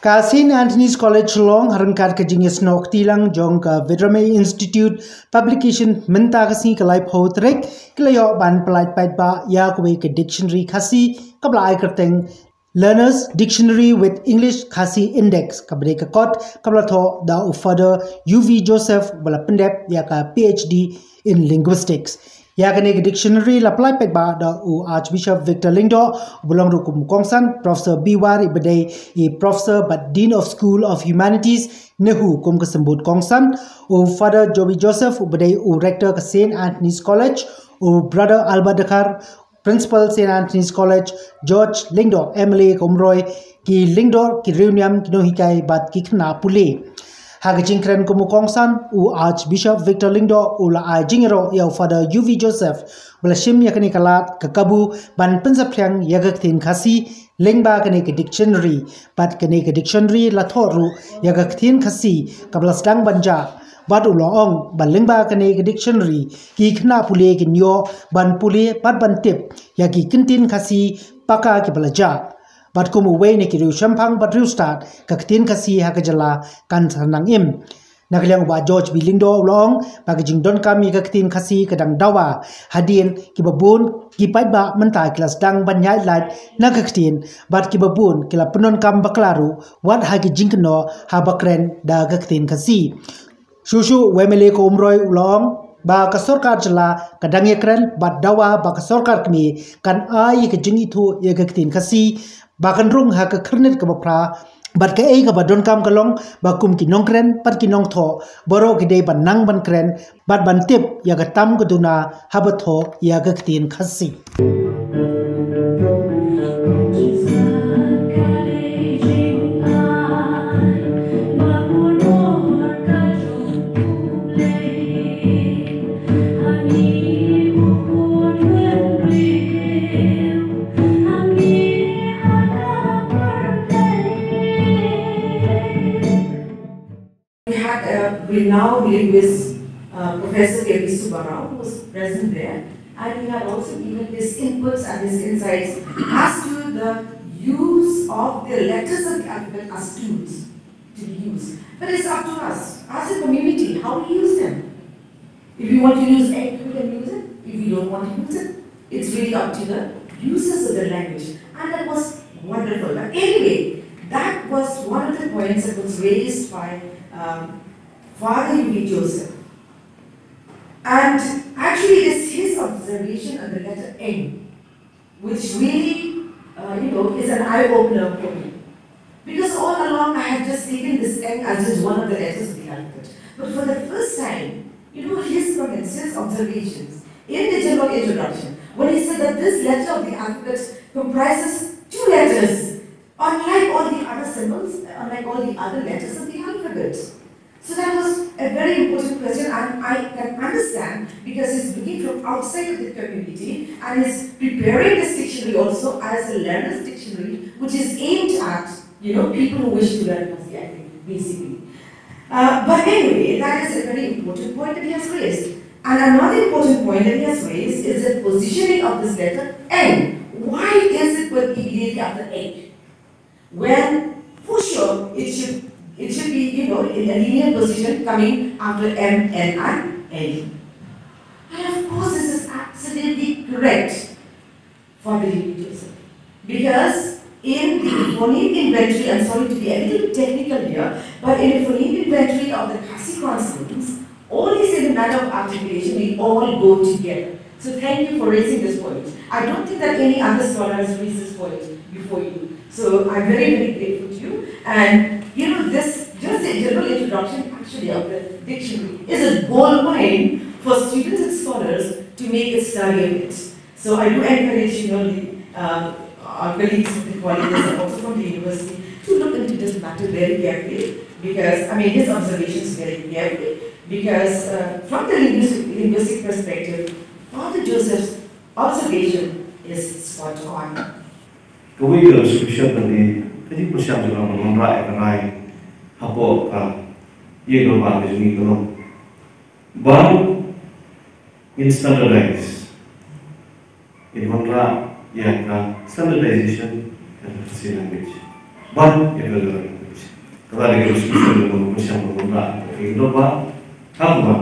Ka St. Anthony's College Long harangkat ka jingis nok tilang jong ka Vidrame Institute publication menta kasi kalai photrek kilayo ban pelait pait ba ya kwe ka dictionary kasi kabla ai kerteng Learners Dictionary with English Khasi Index kabre ka kot kabla tho da ufada UV Joseph bala pendep ya ka PhD in linguistics ya ka ne dictionary la apply pek ba da u Archbishop Victor Lingdo bulong rukum kongsan Professor Biwar ibadai I Professor but Dean of School of Humanities nehu kum kesembut kongsan u Father Joby Joseph ibadai u Rector ka St. Anthony's College u Brother Alba Dakar Principal St. Anthony's College George Lingdo MLA Komroy ki Lingdo ki reuniam ki no hikai bat ki khna pule haga jingkren ko mukongsan u Archbishop Victor Lingdo u la a jingero ya Father UV Joseph wala shim yakani kalat ka kabu ban pensapryang yagak tin khasi lengba kane ke dictionary bat kane ke dictionary la thoru yagak tin khasi kablas dang banja batu loong ban lengba kane ke dictionary ki khna pule ki nyo ban pule pat ban tip ya ki kintin khasi paka ki balaja bat ko mu we ne ki ru champang bat ru start ka tin khasi ha ka jala kan sanang im naglyang ba George Bilindo long packaging don kami ka tin khasi kadang dawa hadin ki babun ki pai ba mentai kelas dang ban yai lat na ka tin bat ki babun kila penon kam baklaru wat ha ki jingkno ha bakren da ka tin khasi Shushu wemele ko umroy ulong ba ka sorkar jala kadang yekren bat dawa ba ka sorkar kmi kan ai ka jingi thu ye ka tin khasi ba kan rung ha ka khrnet ka bapra bat ka ei ka ba don kam kalong ba kum ki nongkren pat ki nong tho boro ki dei ban nang ban kren bat ban tip ya ka tam ko duna ha ba tho ya ka tin khasi Renowned linguist Professor K.P. Subbarao, who was present there, and he had also given his inputs and his insights as to the use of the letters of the alphabet as tools to be used. But it's up to us, as a community, how we use them. If we want to use it, we can use it. If we don't want to use it, it's really up to the users of the language. And that was wonderful. But anyway, that was one of the points that was raised by Father UV Joseph. And actually it is his observation on the letter N, which really, is an eye-opener for me. Because all along I had just taken this N as just one of the letters of the alphabet. But for the first time, his comments, his observations, in the general introduction, when he said that this letter of the alphabet comprises two letters, unlike all the other symbols, unlike all the other letters of the alphabet. So that was a very important question, and I can understand because he's looking from outside of the community and is preparing this dictionary also as a learner's dictionary, which is aimed at people who wish to learn Khasi, I think, basically. But anyway, that is a very important point that he has raised. And another important point that he has raised is the positioning of this letter N. Why is it put immediately after A? When, for sure, it should be, in a linear position coming after M, N, and N. And of course, this is absolutely correct for the UV Joseph. Because in the phoneme inventory, I'm sorry to be a little technical here, but in the phoneme inventory of the Khasi consonants, all these in the manner of articulation, we all go together. So thank you for raising this point. I don't think that any other scholar has raised this point before you. So I'm very, very grateful to you. And this, just a general introduction actually of the dictionary is a gold mine for students and scholars to make a study of it. So I do encourage, our colleagues from the colleges and also from the university to look into this matter very carefully because, his observations very carefully because from the linguistic perspective, Father Joseph's observation is spot on. Jadi persiap juga mengerai kerai apa ia global ini kalau baru in standardize in mengerai yang standardization dan language baru yang global Kada lagi harus bisa dengan persiapan bermula. Itu apa? Apa?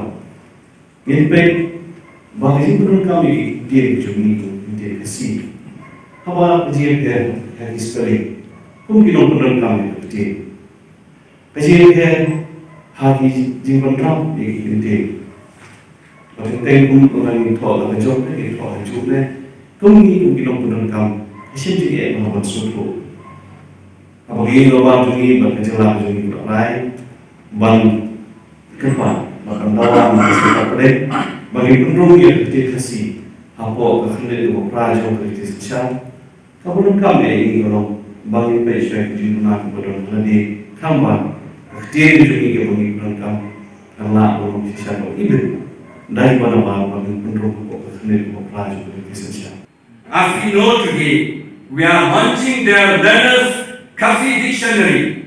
Ini bagi pun kami dia jumlah itu dia kasih. Apa dia yang sekali? Mungkin orang kami betul. Kajian hati jiwa ram ini. Kalau tengok orang itu orang jauh itu orang jauh mungkin orang kami. Isin dia yang suatu. Apabila orang ini berkejalan dengan lain, bang kepan, bahkan dalam masa pada bagi penduduk yang dikasih apa kehendak itu pelajar dari sosial, kemudian kami ini orang bagi peserta di dunia kemudian lagi kamar, ketika juga bagi penduduk karena orang sosial itu dari mana bagi penduduk kehendak itu pelajar dari sosial. As we know today, we are launching the learners' Kasi Dictionary.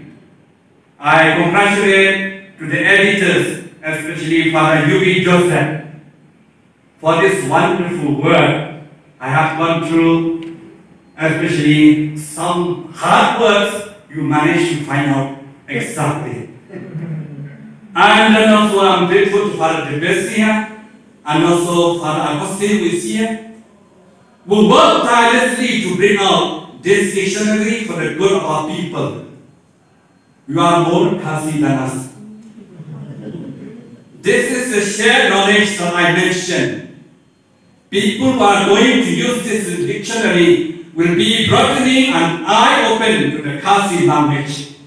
I congratulate to the editors, especially Father Yubi Joseph, for this wonderful work. I have gone through, especially some hard words you managed to find out exactly. And then also I'm grateful to Father Debesia and also Father Agustin who is here, who worked tirelessly to bring out this dictionary for the good of our people. You are more Kasi than us. This is the shared knowledge that I mentioned. People who are going to use this dictionary will be broadening an eye open to the Kasi language.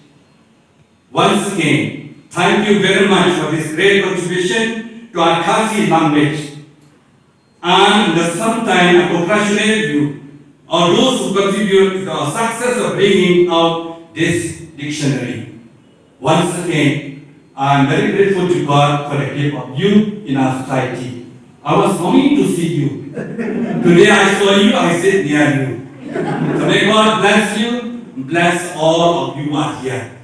Once again, thank you very much for this great contribution to our Kasi language. And at the same time, I congratulate you or those who contribute to the success of bringing out this dictionary. Once again, I am very grateful to God for the gift of you in our society. I was longing to see you. Today I saw you, I sit near you. So may God bless you, bless all of you who are here.